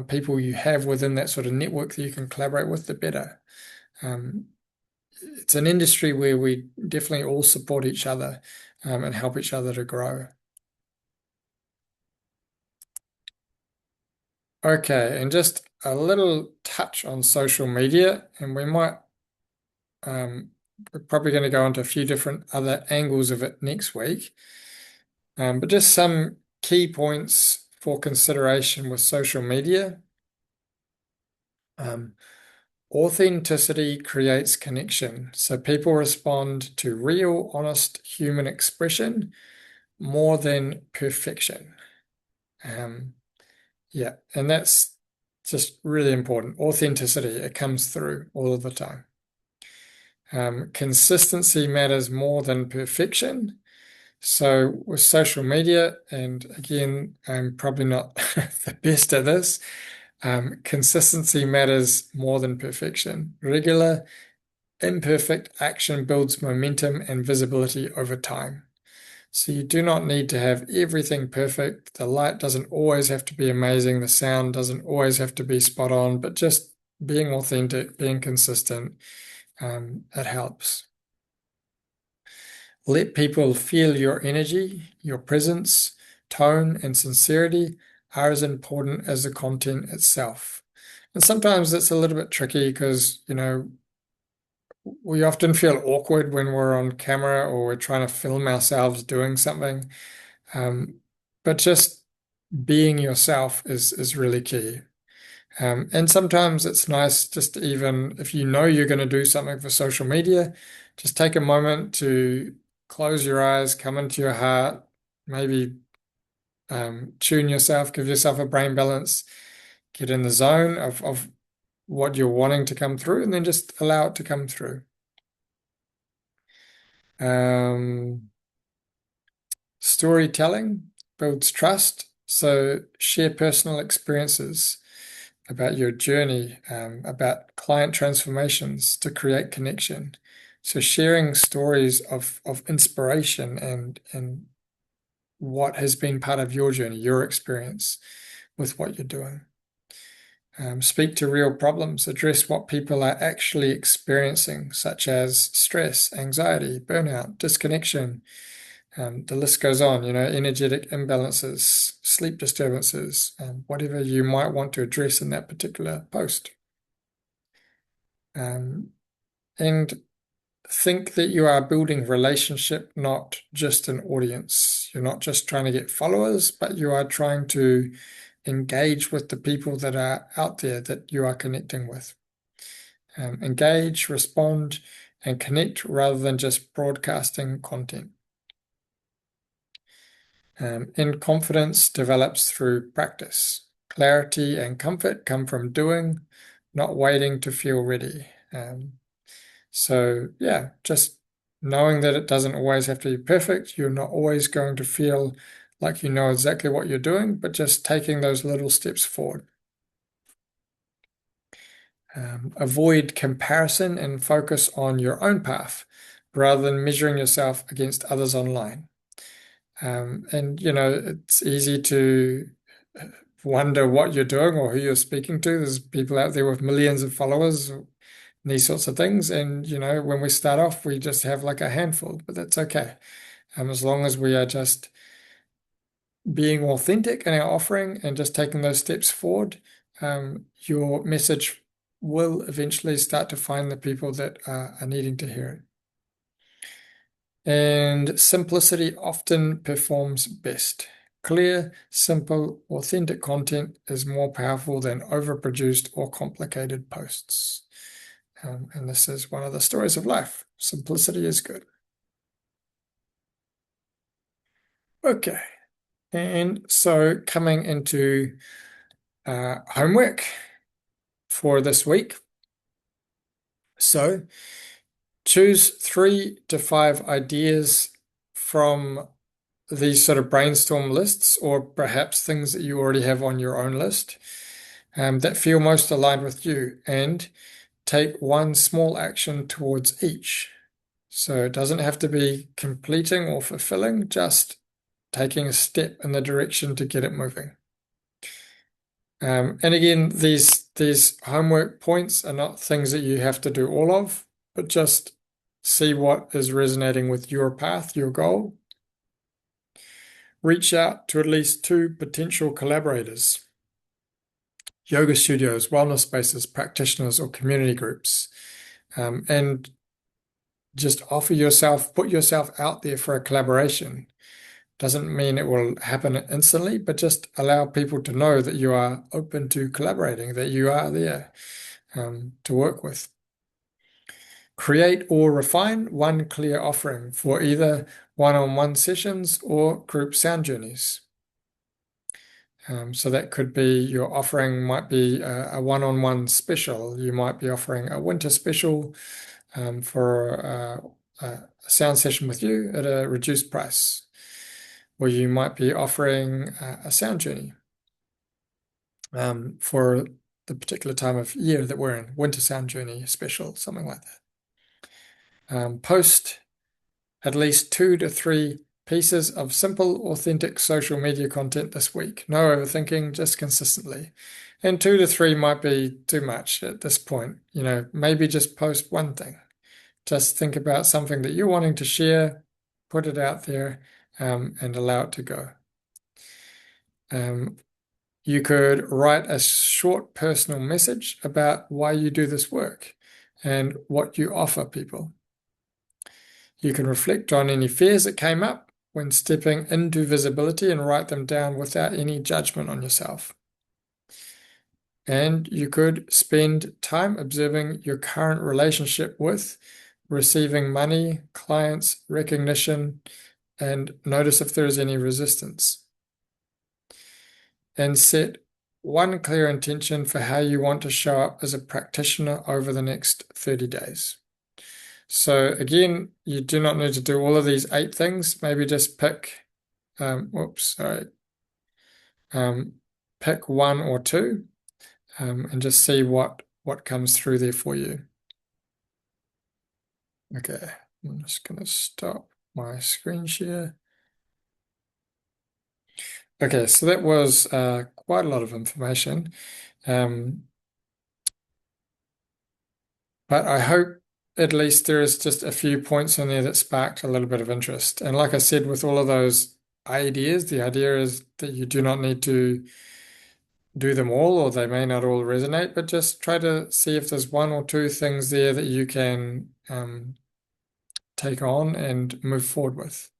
people you have within that sort of network that you can collaborate with, the better. Um, it's an industry where we definitely all support each other and help each other to grow. Okay, and just a little touch on social media, and um, we're probably going to go into a few different other angles of it next week. But just some key points for consideration with social media. Um, Authenticity creates connection. So people respond to real, honest human expression more than perfection. Um, yeah, and that's just really important. Authenticity, it comes through all of the time. Consistency matters more than perfection. So with social media, and again, I'm probably not the best at this, consistency matters more than perfection. Regular, imperfect action builds momentum and visibility over time. So you do not need to have everything perfect. The light doesn't always have to be amazing. The sound doesn't always have to be spot on, but just being authentic, being consistent, it helps. Let people feel your energy, your presence, tone, and sincerity are as important as the content itself. And sometimes it's a little bit tricky because, we often feel awkward when we're on camera or we're trying to film ourselves doing something. Um, but just being yourself is really key. And sometimes it's nice just even if you know you're going to do something for social media, just take a moment to close your eyes, come into your heart, maybe tune yourself, give yourself a brain balance, get in the zone of what you're wanting to come through, and then just allow it to come through. Um, Storytelling builds trust, so share personal experiences about your journey, about client transformations to create connection. So sharing stories of inspiration and what has been part of your journey, your experience with what you're doing. Speak to real problems, address what people are actually experiencing, such as stress, anxiety, burnout, disconnection. The list goes on, energetic imbalances, sleep disturbances, whatever you might want to address in that particular post. Um, and think that you are building relationship, not just an audience. You're not just trying to get followers, but you are trying to engage with the people that are out there that you are connecting with. Engage, respond, and connect rather than just broadcasting content. And confidence develops through practice. Clarity and comfort come from doing, not waiting to feel ready. So, yeah, just knowing that it doesn't always have to be perfect. You're not always going to feel like you know exactly what you're doing, but just taking those little steps forward. Avoid comparison and focus on your own path rather than measuring yourself against others online. And, it's easy to wonder what you're doing or who you're speaking to. There's people out there with millions of followers, and these sorts of things. And, when we start off, we just have like a handful, but that's okay. As long as we are just being authentic in our offering and just taking those steps forward, your message will eventually start to find the people that are needing to hear it. And simplicity often performs best. Clear, simple, authentic content is more powerful than overproduced or complicated posts. And this is one of the stories of life. Simplicity is good. Okay. And so coming into homework for this week. So choose 3 to 5 ideas from these sort of brainstorm lists, or perhaps things that you already have on your own list, that feel most aligned with you, and take one small action towards each. So it doesn't have to be completing or fulfilling, just taking a step in the direction to get it moving. And again, these homework points are not things that you have to do all of, but just see what is resonating with your path, your goal. Reach out to at least 2 potential collaborators, yoga studios, wellness spaces, practitioners, or community groups, and just put yourself out there for a collaboration. Doesn't mean it will happen instantly, but just allow people to know that you are open to collaborating, that you are there to work with. Create or refine one clear offering for either one-on-one sessions or group sound journeys. So that could be your offering might be a one-on-one special. You might be offering a winter special for a sound session with you at a reduced price. Or you might be offering a sound journey for the particular time of year that we're in, winter sound journey special, something like that. Post at least 2 to 3 pieces of simple, authentic social media content this week. No overthinking, just consistently. And 2 to 3 might be too much at this point. Maybe just post one thing. Just think about something that you're wanting to share, put it out there, and allow it to go. You could write a short personal message about why you do this work and what you offer people. You can reflect on any fears that came up when stepping into visibility and write them down without any judgment on yourself. And you could spend time observing your current relationship with receiving money, clients, recognition, and notice if there is any resistance. And set one clear intention for how you want to show up as a practitioner over the next 30 days. So again, you do not need to do all of these 8 things. Maybe just pick, pick 1 or 2, and just see what comes through there for you. Okay, I'm just going to stop my screen share. Okay, so that was quite a lot of information. But I hope at least there is just a few points in there that sparked a little bit of interest. And like I said, with all of those ideas, the idea is that you do not need to do them all, or they may not all resonate, but just try to see if there's 1 or 2 things there that you can take on and move forward with.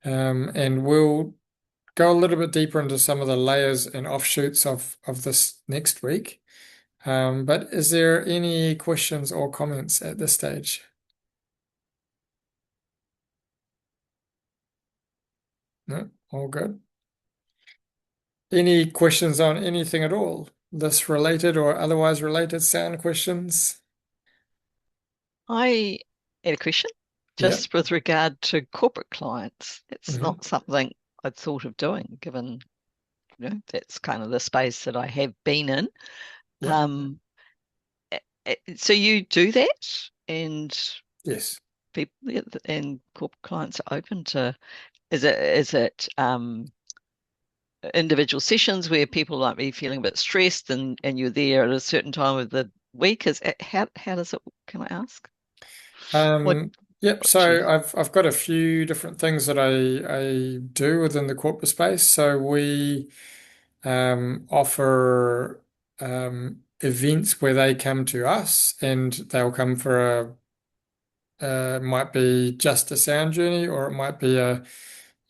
And we'll go a little bit deeper into some of the layers and offshoots of this next week. But is there any questions or comments at this stage? No, all good. Any questions on anything at all? This related or otherwise related sound questions? I had a question Yeah. just with regard to corporate clients. It's Mhm. not something I'd thought of doing, given that's kind of the space that I have been in. Yeah. Um, so you do that, and Yes. people and corporate clients are open to Is it individual sessions where people might be feeling a bit stressed and you're there at a certain time of the week? Is it, how does it, can I ask? What Yep. what you So I've got a few different things that I do within the corporate space. So we offer events where they come to us and they'll come for might be just a sound journey, or it might be a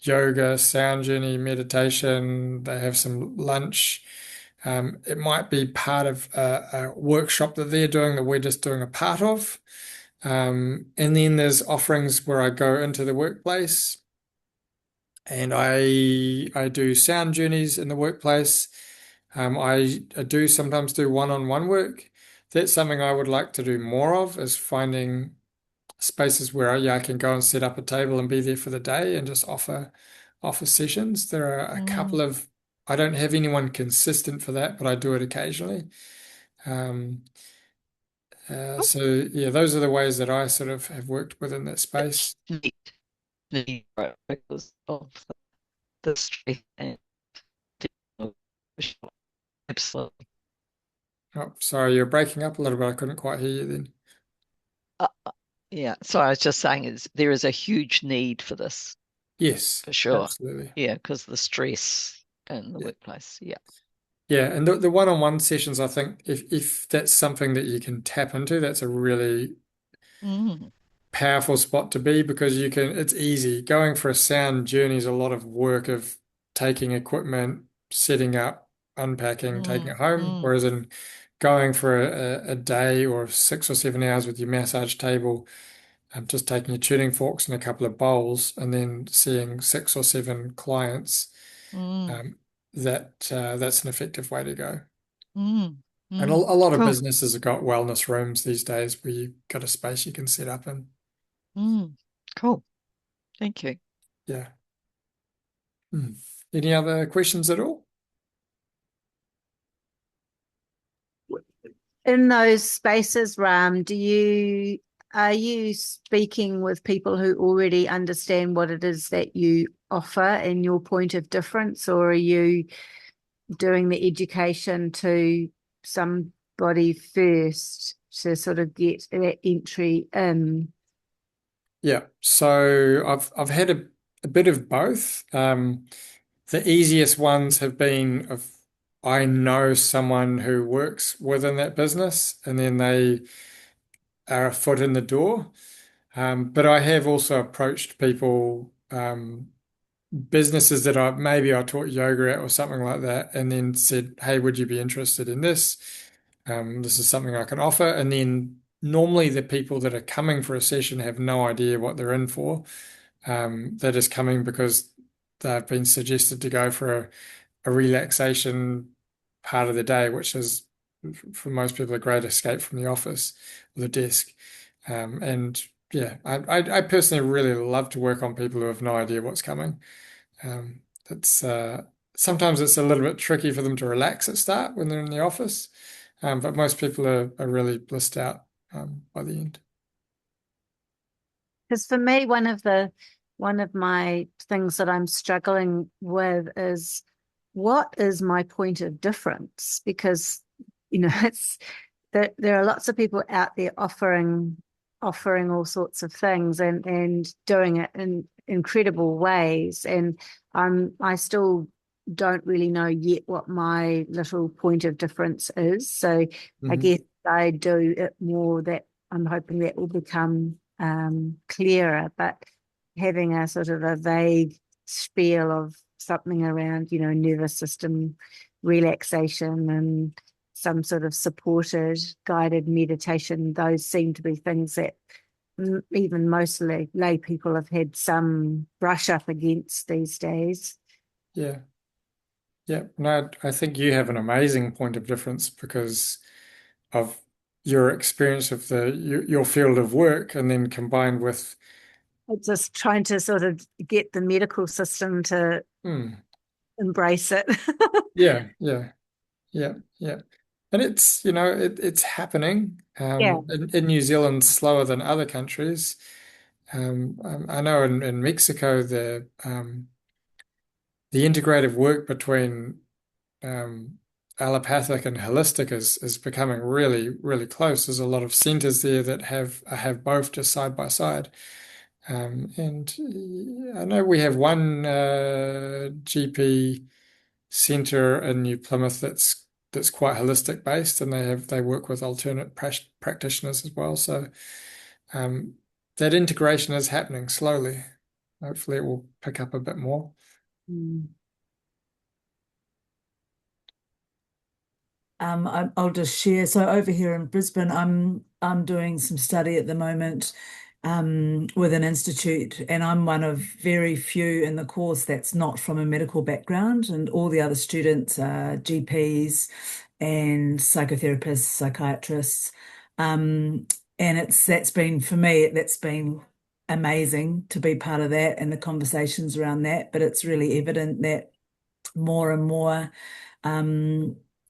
yoga, sound journey, meditation. They have some lunch. It might be part of a workshop that they're doing that we're just doing a part of. And then there's offerings where I go into the workplace and I do sound journeys in the workplace. I do sometimes do one-on-one work. That's something I would like to do more of, is finding spaces where yeah, I can go and set up a table and be there for the day and just offer sessions. There are a couple mm. of I don't have anyone consistent for that, but I do it occasionally. Um, Oh, so yeah, those are the ways that I sort of have worked within that it's space. neat, right, because of the stress and absolutely. Oh, sorry, you're breaking up a little bit. I couldn't quite hear you then. Yeah, so I was just saying is there is a huge need for this Yes, for sure. absolutely. Yeah, because the stress in the Yeah. workplace. Yeah. Yeah, and the one-on-one sessions, I think if that's something that you can tap into, that's a really Mm, powerful spot to be because it's easy. Going for a sound journey is a lot of work of taking equipment, setting up, unpacking, taking it mm, home. mm, Whereas in going for a day or 6 or 7 hours with your massage table, just taking your tuning forks and a couple of bowls and then seeing 6 or 7 clients, mm, um, that's an effective way to go. mm, And a mm. lot of Cool. businesses have got wellness rooms these days where you've got a space you can set up in. Mm, cool. Thank you. Yeah. Hmm. Any other questions at all? In those spaces, Ram, are you speaking with people who already understand what it is that you offer and your point of difference, or are you doing the education to somebody first to sort of get that entry in? Yeah. So I've had a bit of both. The easiest ones have been of I know someone who works within that business, and then they are a foot in the door. But I have also approached people, businesses that I taught yoga at or something like that, and then said, "Hey, would you be interested in this? This is something I can offer." And then normally the people that are coming for a session have no idea what they're in for. They're just coming because they've been suggested to go for a relaxation part of the day, which is for most people a great escape from the office or the desk. And yeah, I personally really love to work on people who have no idea what's coming. It's sometimes it's a little bit tricky for them to relax at start when they're in the office, but most people are really blissed out by the end. Because for me, one of my things that I'm struggling with is what is my point of difference? Because it's there are lots of people out there offering all sorts of things and doing it in incredible ways, and I still don't really know yet what my little point of difference is. So I Hmm. guess I do it more that I'm hoping that will become clearer, but having a sort of a vague spiel of something around, nervous system relaxation and some sort of supported guided meditation, those seem to be things that even most lay people have had some brush up against these days. Yeah, yeah. No, I think you have an amazing point of difference because of your experience of your field of work, and then combined with It's just trying to sort of get the medical system to hmm, embrace it. yeah, yeah, yeah, yeah. And it's happening. Yeah. In New Zealand slower than other countries. I know in Mexico the integrative work between allopathic and holistic is becoming really, really close. There's a lot of centers there that have both just side by side. And I know we have one GP center in New Plymouth that's quite holistic based, and they work with alternate practitioners as well. So that integration is happening slowly. Hopefully, it will pick up a bit more. Mm. I'll just share. So over here in Brisbane, I'm doing some study at the moment with an institute, and I'm one of very few in the course that's not from a medical background, and all the other students are GPs and psychotherapists, psychiatrists. And that's been, for me, that's been amazing to be part of that and the conversations around that. But it's really evident that more and more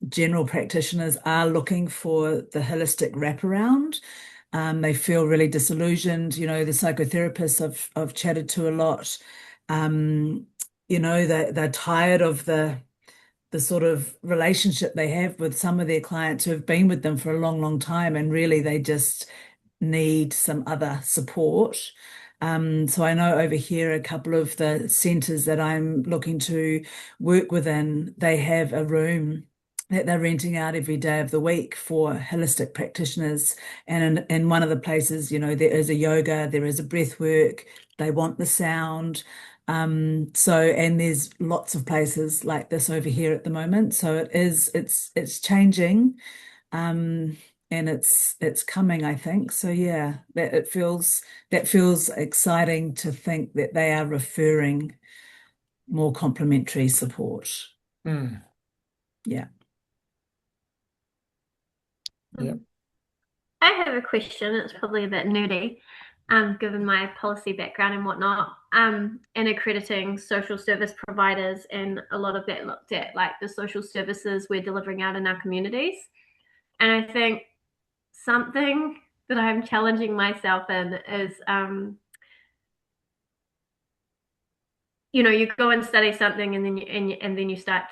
general practitioners are looking for the holistic wraparound. They feel really disillusioned. The psychotherapists I've chatted to a lot, they're tired of the sort of relationship they have with some of their clients who have been with them for a long, long time, and really they just need some other support. So I know over here, a couple of the centres that I'm looking to work within, they have a room that they're renting out every day of the week for holistic practitioners. And in one of the places, there is a yoga, there is a breath work, they want the sound. And there's lots of places like this over here at the moment. So it's changing. And it's coming, I think. So yeah, that feels exciting to think that they are referring more complementary support. Mm. Yeah. Yeah. I have a question. It's probably a bit nerdy, given my policy background and whatnot, and accrediting social service providers, and a lot of that looked at like the social services we're delivering out in our communities. And I think something that I'm challenging myself in is, you go and study something, and then you start,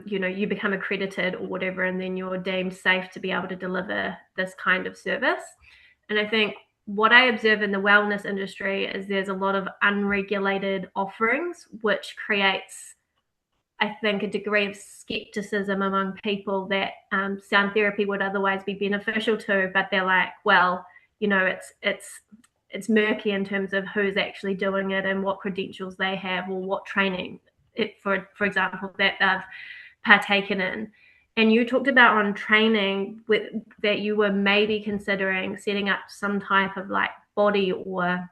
you become accredited or whatever, and then you're deemed safe to be able to deliver this kind of service. And I think what I observe in the wellness industry is there's a lot of unregulated offerings, which creates, I think, a degree of skepticism among people that sound therapy would otherwise be beneficial to, but they're like, well, it's murky in terms of who's actually doing it and what credentials they have or what training, for example, that they've partaken in. And you talked about on training that you were maybe considering setting up some type of like body or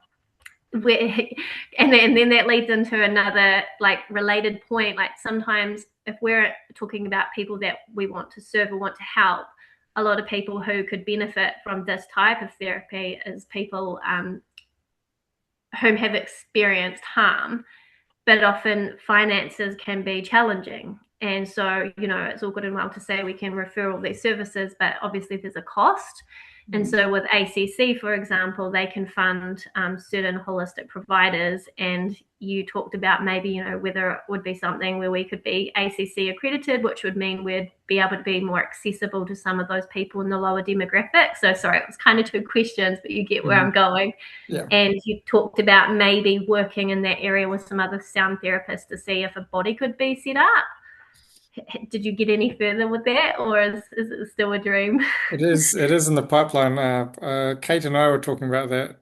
and then that leads into another like related point. Like sometimes if we're talking about people that we want to serve or want to help, a lot of people who could benefit from this type of therapy is people whom have experienced harm, but often finances can be challenging. And so, it's all good and well to say we can refer all these services, but obviously there's a cost. And so with ACC, for example, they can fund certain holistic providers. And you talked about maybe, whether it would be something where we could be ACC accredited, which would mean we'd be able to be more accessible to some of those people in the lower demographic. So sorry, it was kind of two questions, but you get where I'm going. Yeah. And you talked about maybe working in that area with some other sound therapists to see if a body could be set up. Did you get any further with that, or is it still a dream? It is in the pipeline. Kate and I were talking about that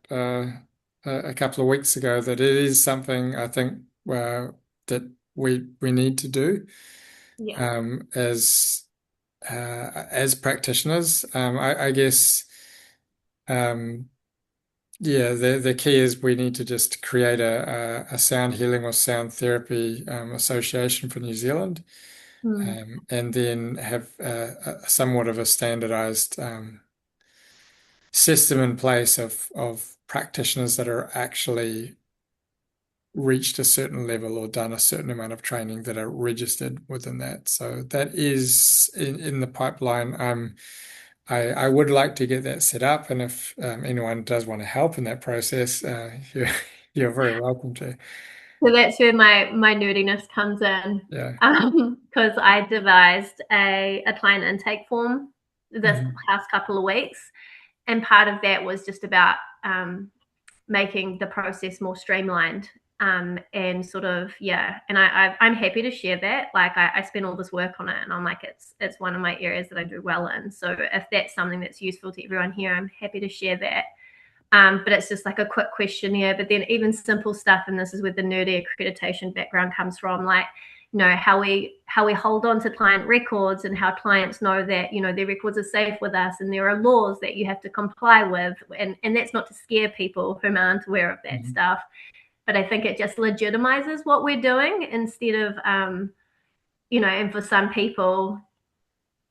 a couple of weeks ago, that it is something I think that we need to do Yeah. as practitioners. I guess the key is we need to just create a sound healing or sound therapy association for New Zealand. And then have somewhat of a standardized system in place of practitioners that are actually reached a certain level or done a certain amount of training that are registered within that. So that is in the pipeline. I would like to get that set up, and if anyone does want to help in that process, you're very welcome to. So that's where my nerdiness comes in. Yeah. Because I devised a client intake form this Mhm. past couple of weeks, and part of that was just about making the process more streamlined. And sort of, yeah, and I'm happy to share that. Like I spent all this work on it, and I'm like, it's one of my areas that I do well in. So if that's something that's useful to everyone here, I'm happy to share that. But it's just like a quick questionnaire. But then even simple stuff, and this is where the nerdy accreditation background comes from, like, you know, how we hold on to client records, and how clients know that, you know, their records are safe with us, and there are laws that you have to comply with, and that's not to scare people who aren't aware of that stuff, but I think it just legitimizes what we're doing instead of you know, and for some people,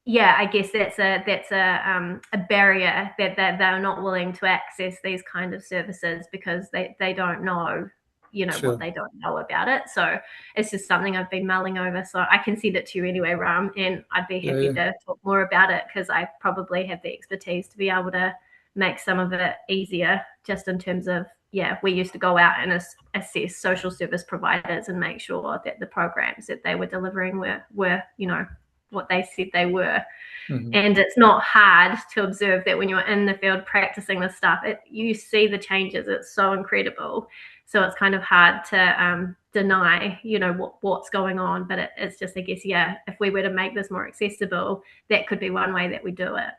yeah, I guess that's a barrier that they're not willing to access these kind of services because they don't know, you know, Sure. what they don't know about it. So it's just something I've been mulling over. So I can send it to you anyway, Ram, and I'd be happy to talk more about it because I probably have the expertise to be able to make some of it easier, just in terms of, yeah, we used to go out and assess social service providers and make sure that the programs that they were delivering were, you know, what they said they were. And it's not hard to observe that when you're in the field practicing this stuff, you see the changes. It's so incredible. So it's kind of hard to deny, you know, what's going on. But it's just, I guess, yeah, if we were to make this more accessible, that could be one way that we do it.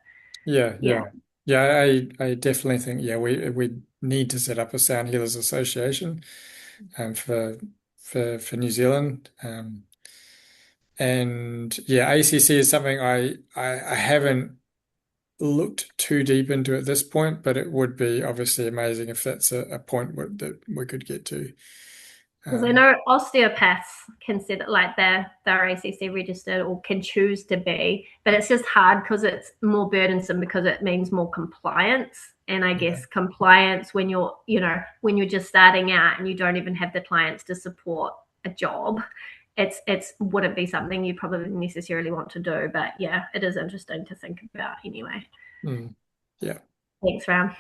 Yeah. I definitely think we need to set up a Sound Healers Association for New Zealand. And yeah, ACC is something I haven't looked too deep into at this point, but it would be obviously amazing if that's a point that we could get to. Because I know osteopaths consider, like, they're ACC registered or can choose to be, but it's just hard because it's more burdensome because it means more compliance. And I guess compliance when you're, you know, when you're just starting out and you don't even have the clients to support a job, it's wouldn't be something you probably necessarily want to do. But yeah, it is interesting to think about anyway. Yeah. Thanks, Ram.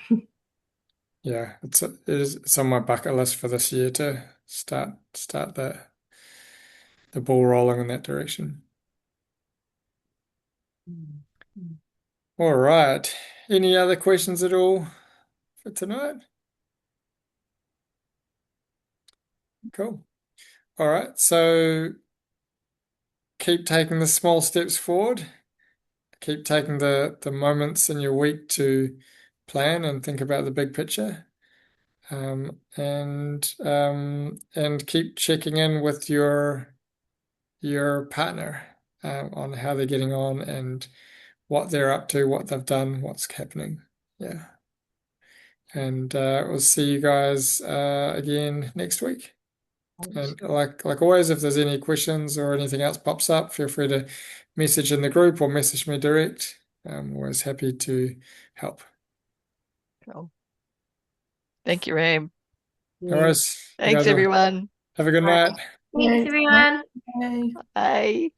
Yeah, it's on my bucket list for this year to start the ball rolling in that direction. All right. Any other questions at all for tonight? Cool. All right. So keep taking the small steps forward. Keep taking the moments in your week to plan and think about the big picture. And keep checking in with your partner on how they're getting on and what they're up to, what they've done, what's happening. Yeah. And we'll see you guys again next week. And like always, if there's any questions or anything else pops up, feel free to message in the group or message me direct. I'm always happy to help. Cool. Thank you, Ram. No worries. Thanks, everyone. Have a good night. Thanks, everyone. Bye. Bye.